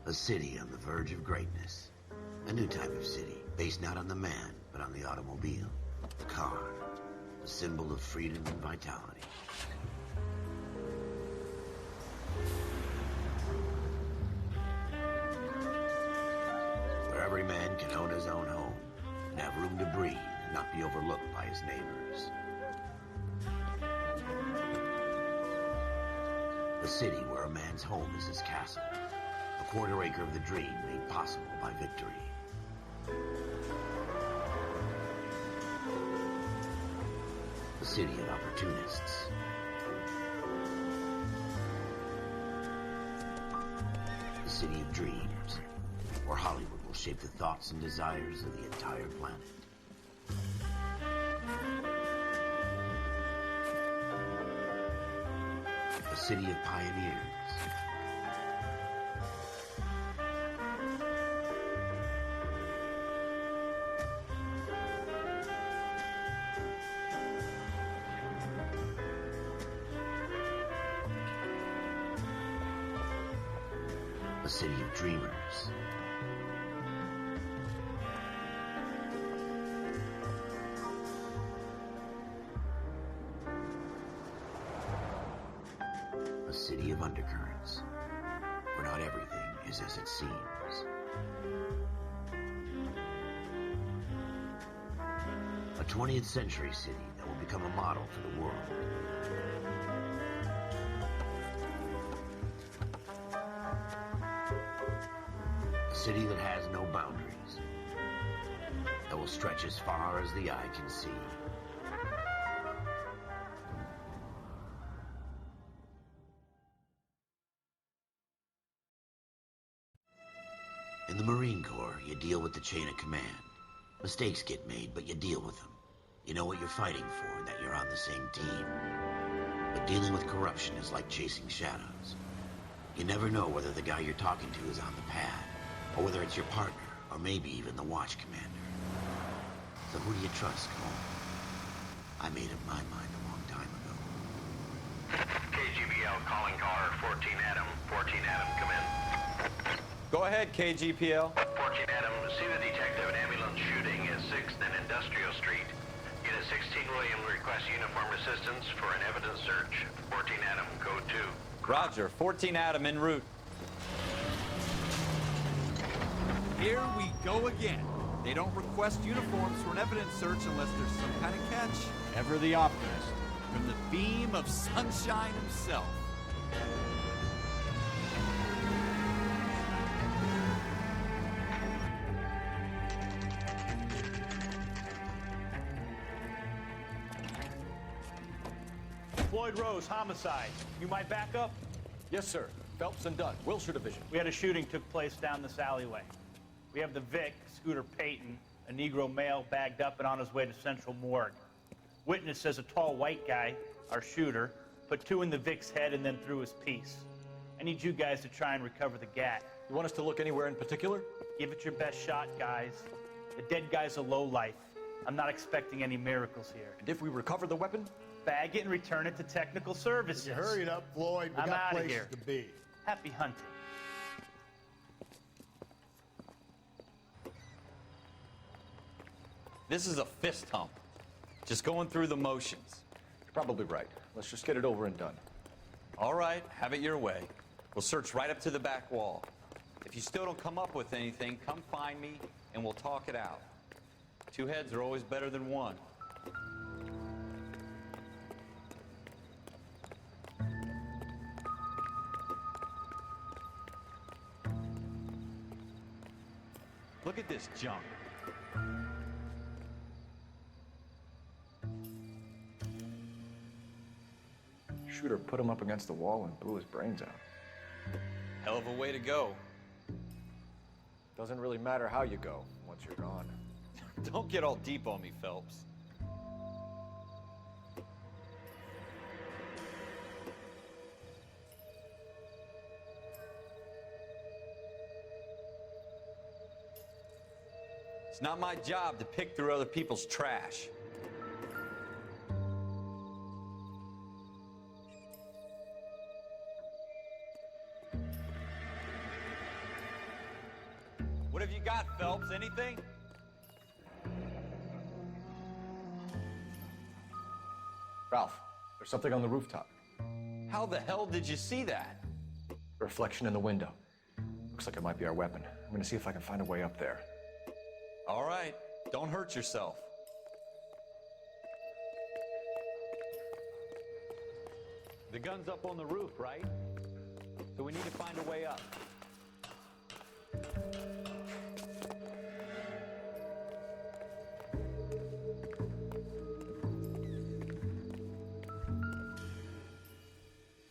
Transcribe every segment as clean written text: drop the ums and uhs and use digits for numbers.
A city on the verge of greatness. A new type of city, based not on the man, but on the automobile. The car. A symbol of freedom and vitality. Where every man can own his own home, and have room to breathe, and not be overlooked by his neighbors. A city where a man's home is his castle. A quarter acre of the dream made possible by victory. A city of opportunists. A city of dreams, where Hollywood will shape the thoughts and desires of the entire planet. A city of pioneers. A city of dreamers. A city of undercurrents, where not everything is as it seems. A 20th century city that will become a model for the world. A city that has no boundaries, that will stretch as far as the eye can see. In the Marine Corps, you deal with the chain of command. Mistakes get made, but you deal with them. You know what you're fighting for and that you're on the same team. But dealing with corruption is like chasing shadows. You never know whether the guy you're talking to is on the pad, or whether it's your partner, or maybe even the watch commander. So who do you trust, Cole? I made up my mind a long time ago. KGBL calling car 14 Adam. 14 Adam, come in. Go ahead, KGPL. 14 Adam, see the detective, an ambulance shooting at 6th and Industrial Street. Unit 16 William requests uniform assistance for an evidence search. 14 Adam, code 2. Roger, 14 Adam en route. Here we go again. They don't request uniforms for an evidence search unless there's some kind of catch. Ever the optimist. From the beam of sunshine himself. Floyd Rose, homicide. You might back up? Yes, sir. Phelps and Dunn, Wilshire Division. We had a shooting took place down this alleyway. We have the Vic, Scooter Payton, a Negro male bagged up and on his way to Central Morgue. Witness says a tall white guy, our shooter, put 2 in the Vic's head and then threw his piece. I need you guys to try and recover the gat. You want us to look anywhere in particular? Give it your best shot, guys. The dead guy's a lowlife. I'm not expecting any miracles here. And if we recover the weapon? Bag it and return it to technical services. You hurry up, Floyd. We I'm got outta places here. to be. Happy hunting. This is a fist hump. Just going through the motions. You're probably right. Let's just get it over and done. All right, have it your way. We'll search right up to the back wall. If you still don't come up with anything, come find me and we'll talk it out. 2 heads are always better than 1. Look at this junk. Shooter put him up against the wall and blew his brains out. Hell of a way to go. Doesn't really matter how you go once you're gone. Don't get all deep on me, Phelps. It's not my job to pick through other people's trash. What have you got, Phelps? Anything? Ralph, there's something on the rooftop. How the hell did you see that? A reflection in the window. Looks like it might be our weapon. I'm gonna see if I can find a way up there. All right, don't hurt yourself. The gun's up on the roof, right? So we need to find a way up.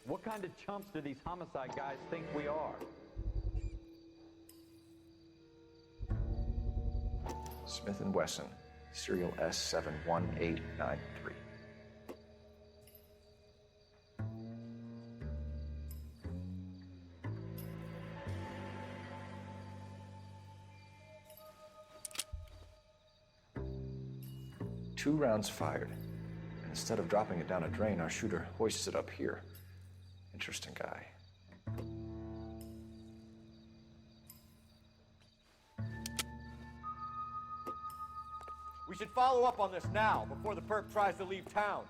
What kind of chumps do these homicide guys think we are? Smith & Wesson, serial S71893. Two rounds fired. And instead of dropping it down a drain, our shooter hoists it up here. Interesting guy. We should follow up on this now, before the perp tries to leave town.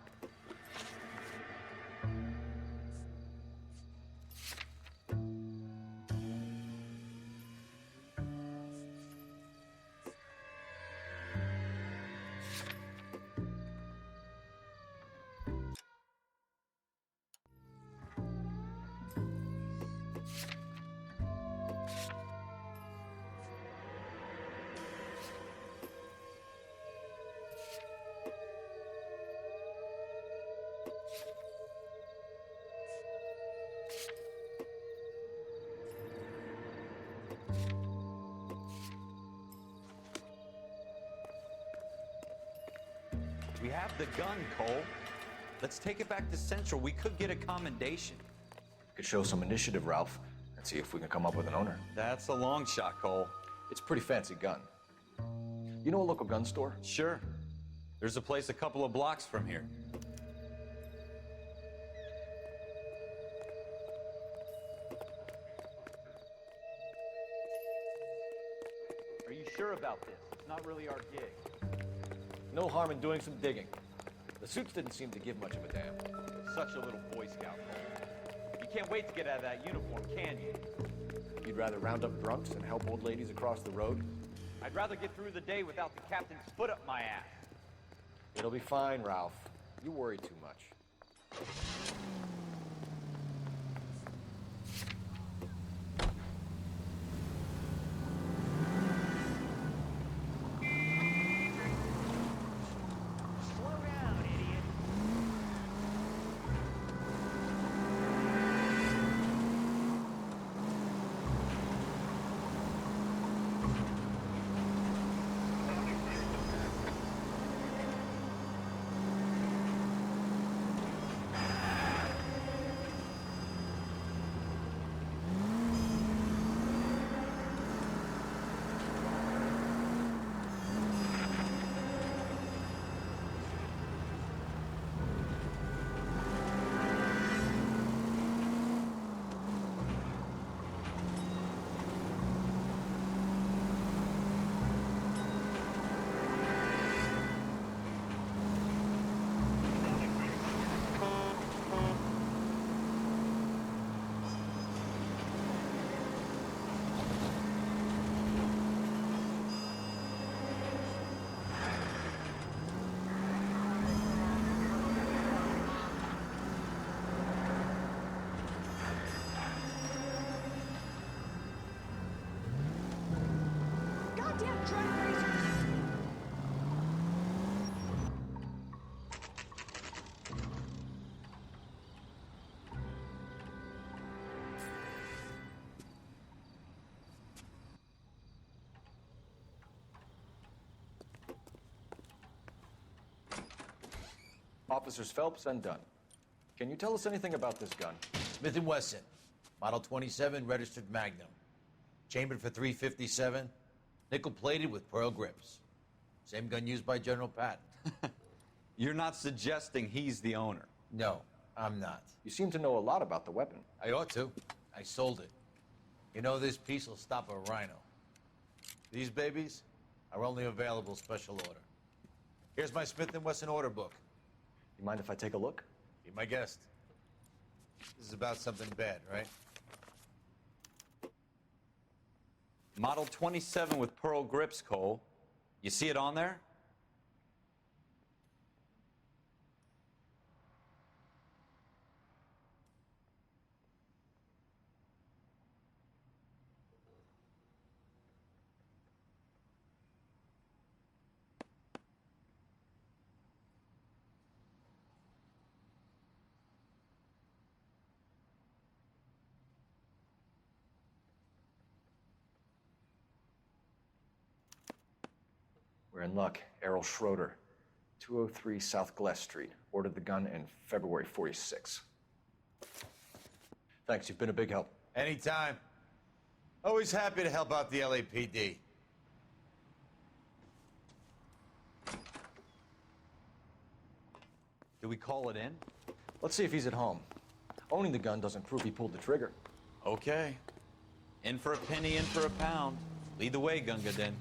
We have the gun, Cole. Let's take it back to Central. We could get a commendation. Could show some initiative, Ralph, and see if we can come up with an owner. That's a long shot, Cole. It's a pretty fancy gun. You know a local gun store? Sure. There's a place a couple of blocks from here. Are you sure about this? It's not really our gig. No harm in doing some digging. The suits didn't seem to give much of a damn. Such a little Boy Scout, Cole. You can't wait to get out of that uniform, can you? You'd rather round up drunks and help old ladies across the road? I'd rather get through the day without the captain's foot up my ass. It'll be fine, Ralph. You worry too much. Goddamn drag racers! Officers Phelps and Dunn. Can you tell us anything about this gun? Smith & Wesson, Model 27, registered Magnum. Chambered for .357, nickel-plated with pearl grips. Same gun used by General Patton. You're not suggesting he's the owner. No, I'm not. You seem to know a lot about the weapon. I ought to. I sold it. You know, this piece will stop a rhino. These babies are only available special order. Here's my Smith & Wesson order book. You mind if I take a look? Be my guest. This is about something bad, right? Model 27 with pearl grips, Cole. You see it on there? We're in luck. Errol Schroeder, 203 South Glass Street. Ordered the gun in February 46. Thanks, you've been a big help. Anytime. Always happy to help out the LAPD. Do we call it in? Let's see if he's at home. Owning the gun doesn't prove he pulled the trigger. Okay. In for a penny, in for a pound. Lead the way, Gunga Din.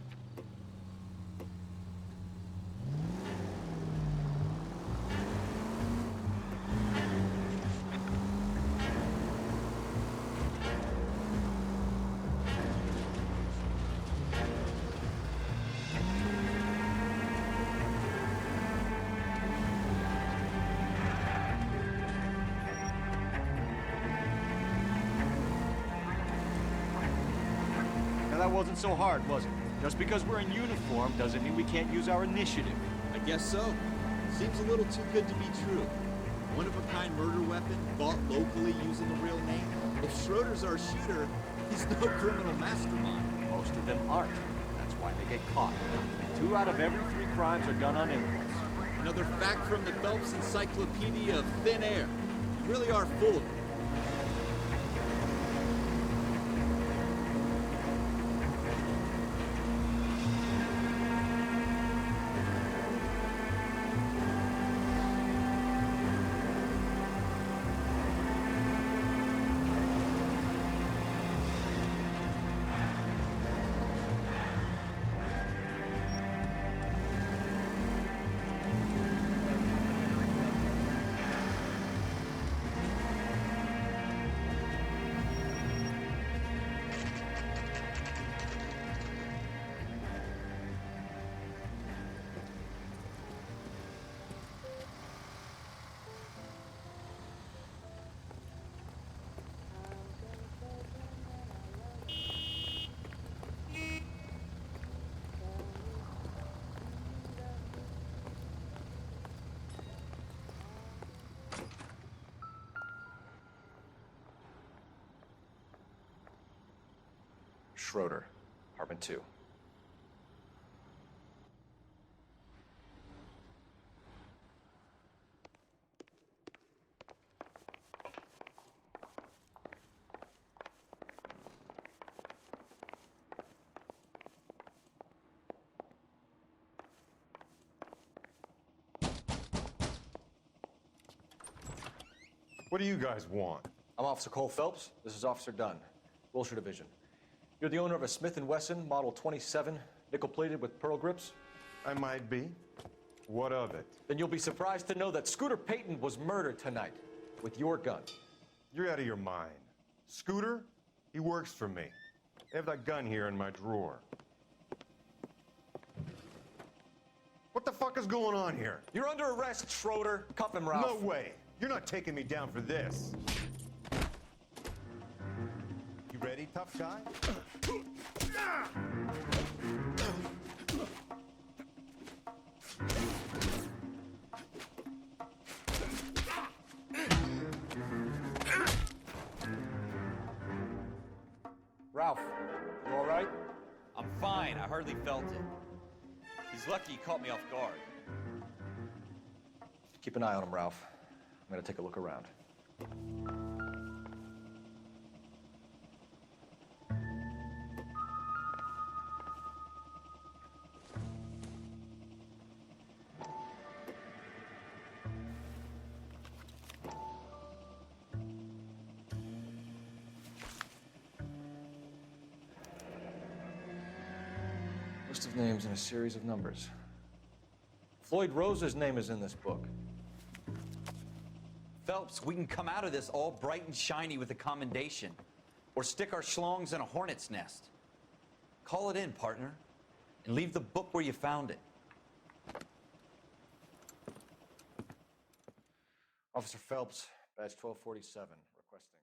Now that wasn't so hard, was it? Just because we're in uniform doesn't mean we can't use our initiative. I guess so. Seems a little too good to be true. One-of-a-kind murder weapon bought locally using a real name. If Schroeder's our shooter, he's no criminal mastermind. Most of them aren't. That's why they get caught. 2 out of every 3 crimes are done on impulse. Another fact from the Phelps Encyclopedia of Thin Air. You really are full of it. Schroeder, apartment 2. What do you guys want? I'm Officer Cole Phelps. This is Officer Dunn, Wilshire Division. You're the owner of a Smith & Wesson Model 27, nickel-plated with pearl grips? I might be. What of it? Then you'll be surprised to know that Scooter Payton was murdered tonight with your gun. You're out of your mind. Scooter? He works for me. I have that gun here in my drawer. What the fuck is going on here? You're under arrest, Schroeder. Cuff him, Ralph. No way. You're not taking me down for this. You ready, tough guy? Ralph, you all right? I'm fine. I hardly felt it. He's lucky he caught me off guard. Keep an eye on him, Ralph. I'm gonna take a look around. names in a series of numbers. Floyd Rose's name is in this book. Phelps, we can come out of this all bright and shiny with a commendation, or stick our schlongs in a hornet's nest. Call it in, partner, and leave the book where you found it. Officer Phelps, badge 1247, requesting.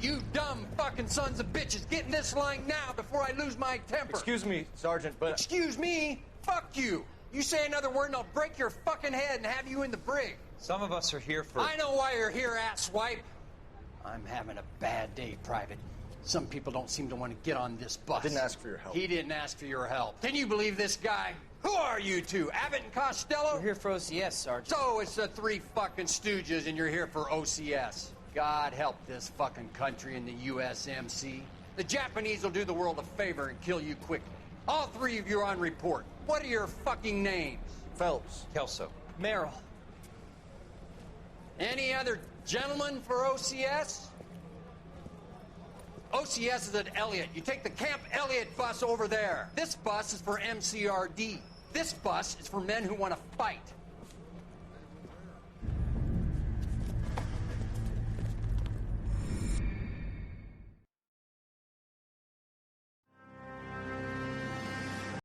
You dumb fucking sons of bitches, get in this line now before I lose my temper. Excuse me, Sergeant, but... Excuse me? Fuck you. You say another word and I'll break your fucking head and have you in the brig. Some of us are here for... I know why you're here, asswipe. I'm having a bad day, Private. Some people don't seem to want to get on this bus. I didn't ask for your help. He didn't ask for your help. Can you believe this guy? Who are you two? Abbott and Costello? We're here for OCS, Sergeant. So it's the three fucking stooges and you're here for OCS. God help this fucking country and the USMC. The Japanese will do the world a favor and kill you quickly. All three of you are on report. What are your fucking names? Phelps. Kelso. Merrill. Any other gentlemen for OCS? OCS is at Elliott. You take the Camp Elliott bus over there. This bus is for MCRD. This bus is for men who want to fight.